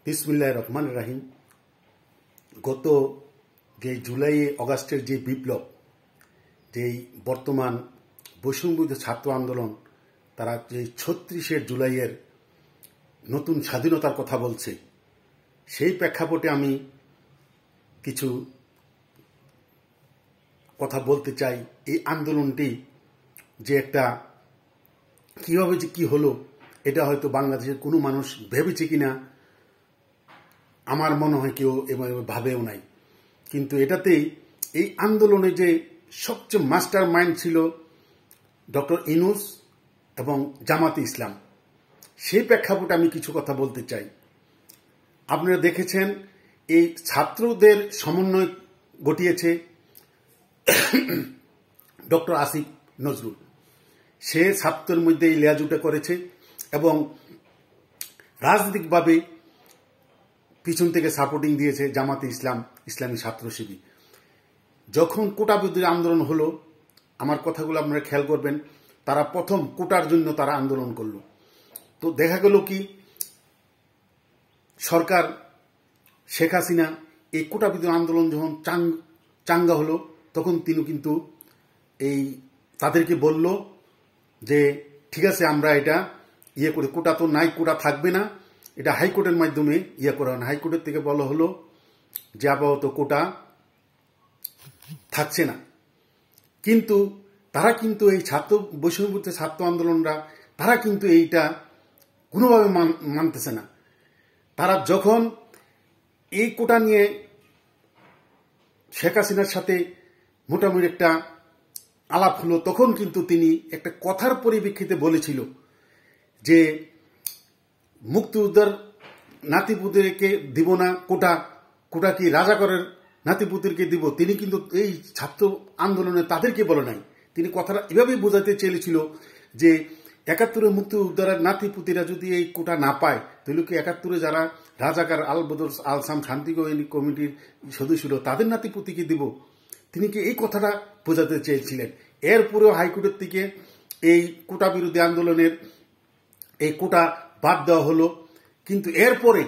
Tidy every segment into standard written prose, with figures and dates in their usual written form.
বিসমিল্লাহির রহমানির রহিম। গত যে জুলাই অগাস্টের যে বিপ্লব, যেই বর্তমান বৈষম্যবিরোধী ছাত্র আন্দোলন, তারা যে ৩৬ জুলাইয়ের নতুন স্বাধীনতার কথা বলছে, সেই প্রেক্ষাপটে আমি কিছু কথা বলতে চাই। এই আন্দোলনটি যে একটা কীভাবে যে কী হলো, এটা হয়তো বাংলাদেশের কোনো মানুষ ভেবেছে কিনা আমার মনে হয় কেউ এভাবে ভাবেও নাই। কিন্তু এটাতেই এই আন্দোলনে যে সবচেয়ে মাস্টার মাইন্ড ছিল ডক্টর ইউনূস এবং জামাতে ইসলাম, সেই প্রেক্ষাপটে আমি কিছু কথা বলতে চাই। আপনারা দেখেছেন এই ছাত্রদের সমন্বয় ঘটিয়েছে ডক্টর আসিফ নজরুল। সে ছাত্রের মধ্যে এই লেয়াজুটা করেছে এবং রাজনৈতিকভাবে পিছন থেকে সাপোর্টিং দিয়েছে জামাতে ইসলাম, ইসলামী ছাত্র শিবির। যখন কোটা বিরোধী আন্দোলন হলো, আমার কথাগুলো আপনারা খেয়াল করবেন, তারা প্রথম কোটার জন্য তারা আন্দোলন করলো। তো দেখা গেল কি, সরকার শেখ হাসিনা এই কোটা বিরোধী আন্দোলন যখন চাঙ্গা হলো, তখন তিনি কিন্তু এই তাদেরকে বলল যে ঠিক আছে, আমরা এটা করে, কোটা তো নাই, কোটা থাকবে না, এটা হাইকোর্টের মাধ্যমে করা হয়। হাইকোর্টের থেকে বলা হলো যে আপাতত কোটা থাকছে না। কিন্তু তারা কিন্তু এই বৈষম্যবিরোধী ছাত্র আন্দোলনরা তারা কিন্তু এইটা কোনোভাবে মানতেছে না। তারা যখন এই কোটা নিয়ে শেখ হাসিনার সাথে মোটামুটি একটা আলাপ হলো, তখন কিন্তু তিনি একটা কথার পরিপ্রেক্ষিতে বলেছিল যে মুক্তিযোদ্ধার নাতিপুতিকে দিব না কোটা, কোটা কি রাজাকারের নাতিপুতিকে দিব। তিনি কিন্তু এই ছাত্র আন্দোলনে তাদেরকে বলে নাই। তিনি কথাটা এভাবেই বোঝাতে চেয়েছিল যে ৭১ মুক্তিযোদ্ধার নাতিপুতিরা যদি এই কোটা না পায়, তাহলে কি ৭১ যারা রাজাকার আল বদর আলসাম শান্তি কমিটির সদস্য ছিল তাদের নাতিপুতিকে দিব। তিনি কি এই কথাটা বোঝাতে চেয়েছিলেন। এরপরেও হাইকোর্টের থেকে এই কোটা বিরোধী আন্দোলনের এই কোটা বাদ দেওয়া হলো। কিন্তু এরপরে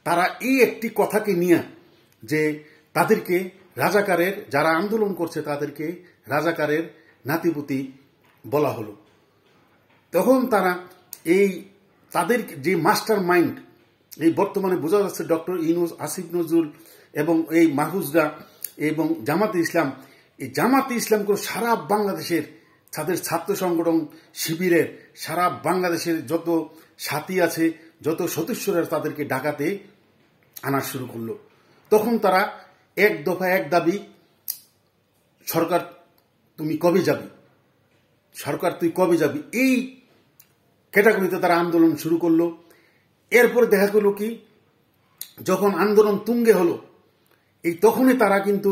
তারা এই একটি কথাকে নিয়ে যে তাদেরকে রাজাকারের, যারা আন্দোলন করছে তাদেরকে রাজাকারের নাতিপুতি বলা হলো। তখন তারা এই তাদের যে মাস্টার মাইন্ড, এই বর্তমানে বোঝা যাচ্ছে ডক্টর ইউনূস, আসিফ নজরুল এবং এই মাহফুজরা এবং জামাতে ইসলাম, এই জামাতে ইসলাম করে সারা বাংলাদেশের তাদের ছাত্র সংগঠন শিবিরের সারা বাংলাদেশের যত সাথী আছে, যত সদস্যরা তাদেরকে ঢাকাতে আনা শুরু করলো। তখন তারা এক দফা এক দাবি, সরকার তুমি কবে যাবি, সরকার তুই কবে যাবি, এই ক্যাটাগরিতে তারা আন্দোলন শুরু করলো। এরপরে দেখা গেল কি, যখন আন্দোলন তুঙ্গে হলো, এই তখনই তারা কিন্তু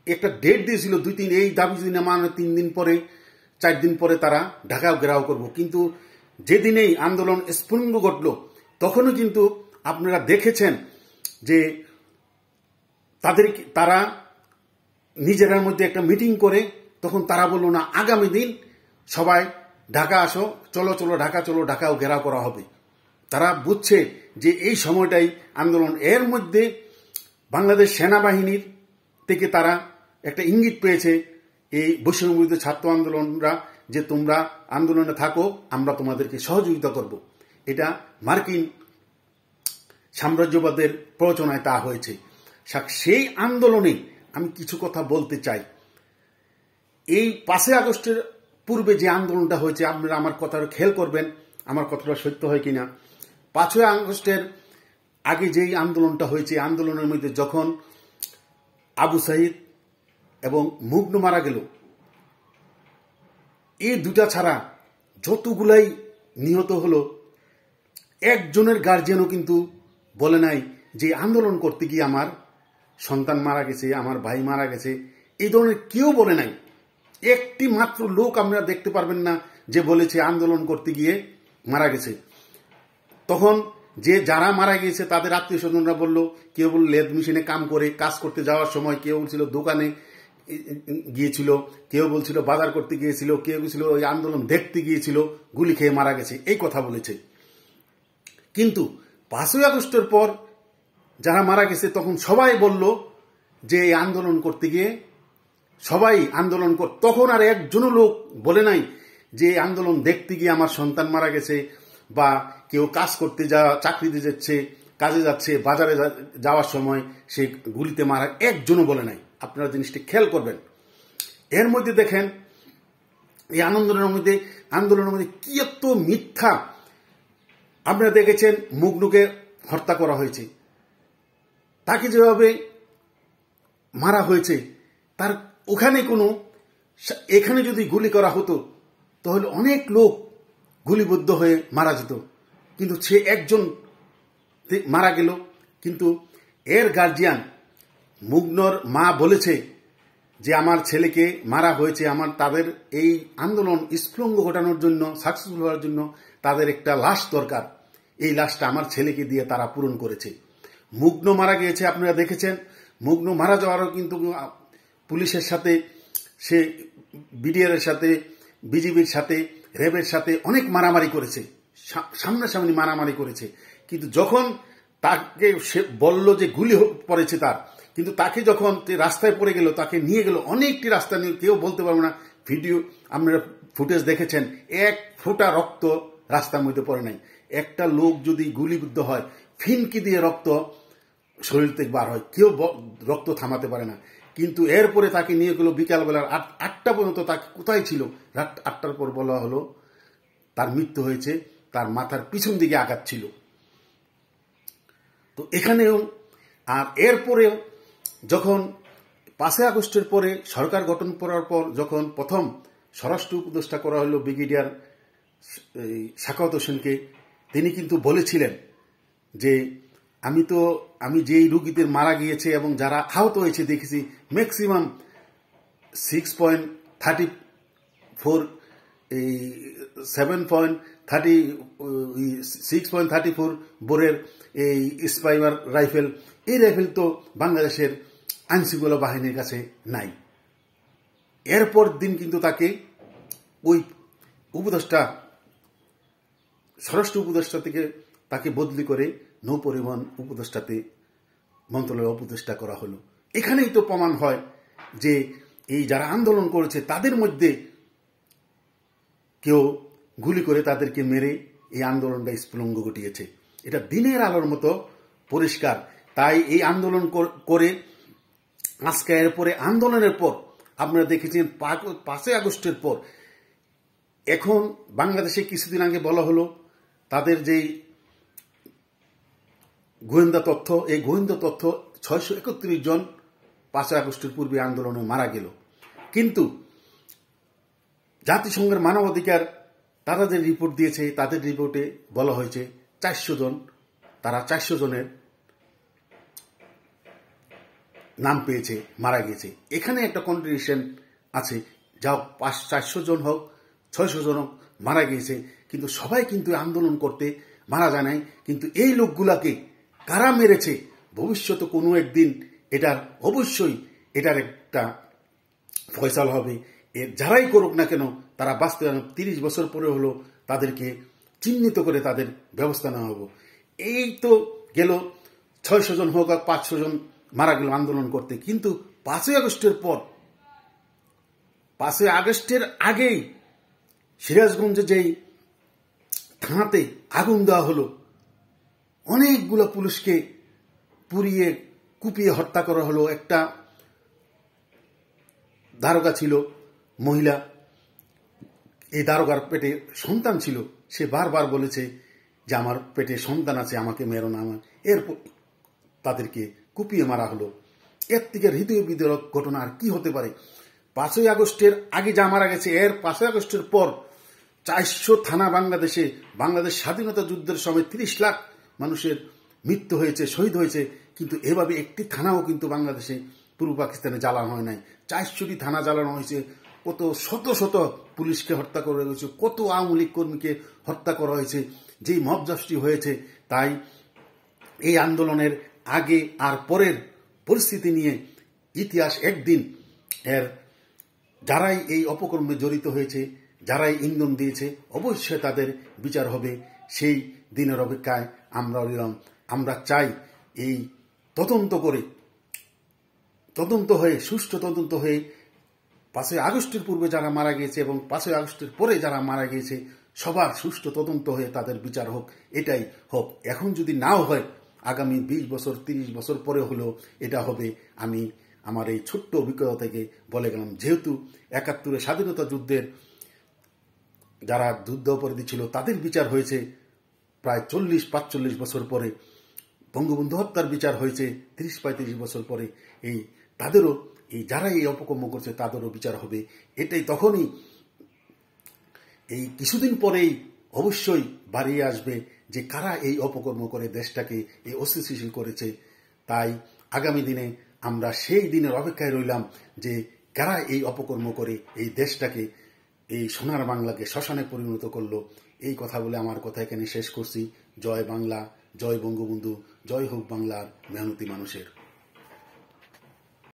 একটা ডেট দিয়েছিল ২-৩, এই দাবি যদি না মানে ৩ দিন পরে ৪ দিন পরে তারা ঢাকা ঘেরাও করব। কিন্তু যেদিনেই আন্দোলন স্ফুলিঙ্গ ঘটল, তখনও কিন্তু আপনারা দেখেছেন যে তারা নিজেদের মধ্যে একটা মিটিং করে তখন তারা বলল না, আগামী দিন সবাই ঢাকা আসো, চলো চলো ঢাকা, চলো ঢাকাও ঘেরাও করা হবে। তারা বুঝছে যে এই সময়টাই আন্দোলন। এর মধ্যে বাংলাদেশ সেনাবাহিনীর থেকে তারা একটা ইঙ্গিত পেয়েছে এই বৈষম্যবিরোধী ছাত্র আন্দোলনরা, যে তোমরা আন্দোলনে থাকো, আমরা তোমাদেরকে সহযোগিতা করব। এটা মার্কিন সাম্রাজ্যবাদের প্ররোচনায় তা হয়েছে। সেই আন্দোলনে আমি কিছু কথা বলতে চাই। এই ৫ই আগস্টের পূর্বে যে আন্দোলনটা হয়েছে, আপনারা আমার কথাটা খেয়াল করবেন, আমার কথাটা সত্য হয় কিনা। ৫ই আগস্টের আগে যেই আন্দোলনটা হয়েছে, আন্দোলনের মধ্যে যখন আবু সাইদ এবং মুগ্ন মারা গেল, এই দুটা ছাড়া যতগুলাই নিহত হলো, একজনের গার্জিয়ানও কিন্তু বলে নাই যে আন্দোলন করতে গিয়ে আমার সন্তান মারা গেছে, আমার ভাই মারা গেছে। এই ধরনের কেউ বলে নাই। একটি মাত্র লোক আপনারা দেখতে পারবেন না যে বলেছে আন্দোলন করতে গিয়ে মারা গেছে। তখন যারা মারা গিয়েছে তাদের আত্মীয় স্বজনরা বলল, কেউ বলল লেদ মেশিনে কাজ করতে যাওয়ার সময়, কেউ বলছিল দোকানে গিয়েছিল, কেউ বলছিল বাজার করতে গিয়েছিল, কেউ বলছিল ওই আন্দোলন দেখতে গিয়েছিল, গুলি খেয়ে মারা গেছে, এই কথা বলেছে। কিন্তু 5ই আগস্টের পর যারা মারা গেছে তখন সবাই বলল যে এই আন্দোলন করতে গিয়ে সবাই আন্দোলন তখন আর একজনও লোক বলে নাই যে এই আন্দোলন দেখতে গিয়ে আমার সন্তান মারা গেছে, বা কেউ কাজ করতে চাকরিতে যাচ্ছে, কাজে যাচ্ছে, বাজারে যাওয়ার সময় সে গুলিতে মারা, একজনও বলে নাই। আপনারা জিনিসটি খেয়াল করবেন। এর মধ্যে দেখেন এই আন্দোলনের মধ্যে কি এত মিথ্যা। আপনারা দেখেছেন মুগনুকে হত্যা করা হয়েছে, তাকে যেভাবে মারা হয়েছে, তার ওখানে এখানে যদি গুলি করা হতো তাহলে অনেক লোক গুলিবদ্ধ হয়ে মারা যেত, কিন্তু সে একজন মারা গেল। কিন্তু এর গার্জিয়ান মুগনর মা বলেছে যে আমার ছেলেকে মারা হয়েছে, তাদের এই আন্দোলন স্ফুলিঙ্গ ঘটানোর জন্য, সাকসেসফুল হওয়ার জন্য তাদের একটা লাশ দরকার। এই লাশটা আমার ছেলেকে দিয়ে তারা পূরণ করেছে। মুগ্ন মারা গিয়েছে, আপনারা দেখেছেন। মুগ্ন মারা যাওয়ারও কিন্তু পুলিশের সাথে, সে বিডিআর এর সাথে, বিজিবির সাথে, র্যাবের সাথে অনেক মারামারি করেছে, সামনাসামনি মারামারি করেছে। কিন্তু যখন তাকে সে বলল যে গুলি পড়েছে তার, কিন্তু তাকে যখন রাস্তায় পড়ে গেল, তাকে নিয়ে গেল অনেকটি রাস্তা নিয়ে, কেউ বলতে পারবে না। ভিডিও আপনারা ফুটেজ দেখেছেন, এক ফোঁটা রক্ত রাস্তার মধ্যে পড়ে নাই। একটা লোক যদি গুলিবিদ্ধ হয়, ফিনকি দিয়ে রক্ত শরীর থেকে বার হয়, কেউ রক্ত থামাতে পারে না। কিন্তু এরপরে তাকে নিয়ে গেল বিকালবেলার 8টা পর্যন্ত। তাকে কোথায় ছিল? রাত 8টার পর বলা হলো তার মৃত্যু হয়েছে, তার মাথার পিছন দিকে আঘাত ছিল। তো এখানেও আর এরপরেও যখন 5ই আগস্টের পরে সরকার গঠন করার পর যখন প্রথম স্বরাষ্ট্র উপদেষ্টা করা হলো ব্রিগেডিয়ার সাখাওয়াত হোসেনকে, তিনি কিন্তু বলেছিলেন যে আমি যেই রুগীদের মারা গিয়েছে এবং যারা আহত হয়েছে দেখেছি, ম্যাক্সিমাম 6.34 বোরের এই স্পাইমার রাইফেল, এই রাইফেল তো বাংলাদেশের আইনশৃঙ্খলা বাহিনীর কাছে নাই। এরপর দিন কিন্তু তাকে ওই উপদেষ্টা, স্বরাষ্ট্র উপদেষ্টা থেকে তাকে বদলি করে নৌপরিবহন উপদেষ্টাতে, মন্ত্রণালয় উপদেষ্টা করা হলো। এখানেই তো প্রমাণ হয় যে এই যারা আন্দোলন করেছে তাদের মধ্যে কেউ গুলি করে তাদেরকে মেরে এই আন্দোলনটা স্ফুলিঙ্গ ঘটিয়েছে। এটা দিনের আলোর মতো পরিষ্কার। তাই এই আন্দোলন করে আজকে এরপরে আন্দোলনের পর আপনারা দেখেছেন 5ই আগস্টের পর এখন বাংলাদেশে কিছুদিন আগে বলা হলো তাদের যেই গোয়েন্দা তথ্য, এই গোয়েন্দা তথ্য 631 জন 5ই আগস্টের পূর্বে আন্দোলনে মারা গেল। কিন্তু জাতিসংঘের মানবাধিকার তারা যে রিপোর্ট দিয়েছে, তাদের রিপোর্টে বলা হয়েছে 400 জন, তারা 400 জনের নাম পেয়েছে, মারা গিয়েছে। এখানে একটা কন্ট্রাডিকশন আছে, যা 400 জন হোক 600 জন হোক মারা গিয়েছে, কিন্তু সবাই কিন্তু আন্দোলন করতে মারা যায় নাই। কিন্তু এই লোকগুলাকে কারা মেরেছে, ভবিষ্যতে কোনো একদিন অবশ্যই এটার একটা ফয়সালা হবে। যারাই করুক না কেন তারা বাঁচতে 30 বছর পরে হলো তাদেরকে চিহ্নিত করে তাদের ব্যবস্থা নেওয়া হবে। এই তো গেল 600 জন হোক আর 500 জন মারা গেল আন্দোলন করতে। কিন্তু 5ই আগস্টের পর, 5ই আগস্টের আগেই সিরাজগঞ্জে যেই থানাতে আগুন দেওয়া হলো, অনেকগুলো পুলিশকে পুড়িয়ে কুপিয়ে হত্যা করা হলো। একটা দারোগা ছিল মহিলা, এই দারোগার পেটে সন্তান ছিল, সে বারবার বলেছে যে আমার পেটে সন্তান আছে, আমাকে মেরো না। এরপর তাদেরকে কুপিয়ে মারা হলো। এর থেকে হৃদয় বিদারক ঘটনা আর কি হতে পারে? 5ই আগস্টের আগে যা মারা গেছে, এর 5ই আগস্টের পর 400 থানা বাংলাদেশ স্বাধীনতা যুদ্ধের সময় 30 লাখ মানুষের মৃত্যু হয়েছে, শহীদ হয়েছে। কিন্তু এভাবে একটি থানাও কিন্তু বাংলাদেশে পূর্ব পাকিস্তানে জ্বালানো হয় নাই। 400টি থানা জ্বালানো হয়েছে, কত শত শত পুলিশকে হত্যা করা হয়েছে, কত আওয়ামী লীগ কর্মীকে হত্যা করা হয়েছে, যেই মবজাষ্টি হয়েছে। তাই এই আন্দোলনের আগে আর পরের পরিস্থিতি নিয়ে ইতিহাস একদিন যারাই এই অপকর্মে জড়িত হয়েছে, যারাই ইন্ধন দিয়েছে, অবশ্যই তাদের বিচার হবে। সেই দিনের অপেক্ষায় আমরা নিলাম। আমরা চাই এই তদন্ত হয়ে সুষ্ঠু তদন্ত হয়ে 5ই আগস্টের পূর্বে যারা মারা গিয়েছে এবং 5ই আগস্টের পরে যারা মারা গিয়েছে সবার সুষ্ঠু তদন্ত হয়ে তাদের বিচার হোক, এটাই হোক। এখন যদি নাও হয়, আগামী 20 বছর 30 বছর পরে হলেও এটা হবে। আমি আমার এই ছোট্ট অভিজ্ঞতা থেকে বলে গেলাম। যেহেতু 71 স্বাধীনতা যুদ্ধের যারা যুদ্ধ অপরাধী ছিল তাদের বিচার হয়েছে প্রায় 40-45 বছর পরে, বঙ্গবন্ধু হত্যার বিচার হয়েছে 30-35 বছর পরে, তাদেরও যারা এই অপকর্ম করছে তাদেরও বিচার হবে। এটাই তখনই এই কিছুদিন পরেই অবশ্যই বাড়িয়ে আসবে যে কারা এই অপকর্ম করে দেশটাকে এই অস্থিতিশীল করেছে। তাই আগামী দিনে আমরা সেই দিনের অপেক্ষায় রইলাম যে কারা এই অপকর্ম করে এই দেশটাকে, এই সোনার বাংলাকে শ্মশানে পরিণত করলো। এই কথা বলে আমার কথা এখানে শেষ করছি। জয় বাংলা, জয় বঙ্গবন্ধু, জয় হোক বাংলার মেহনতি মানুষের।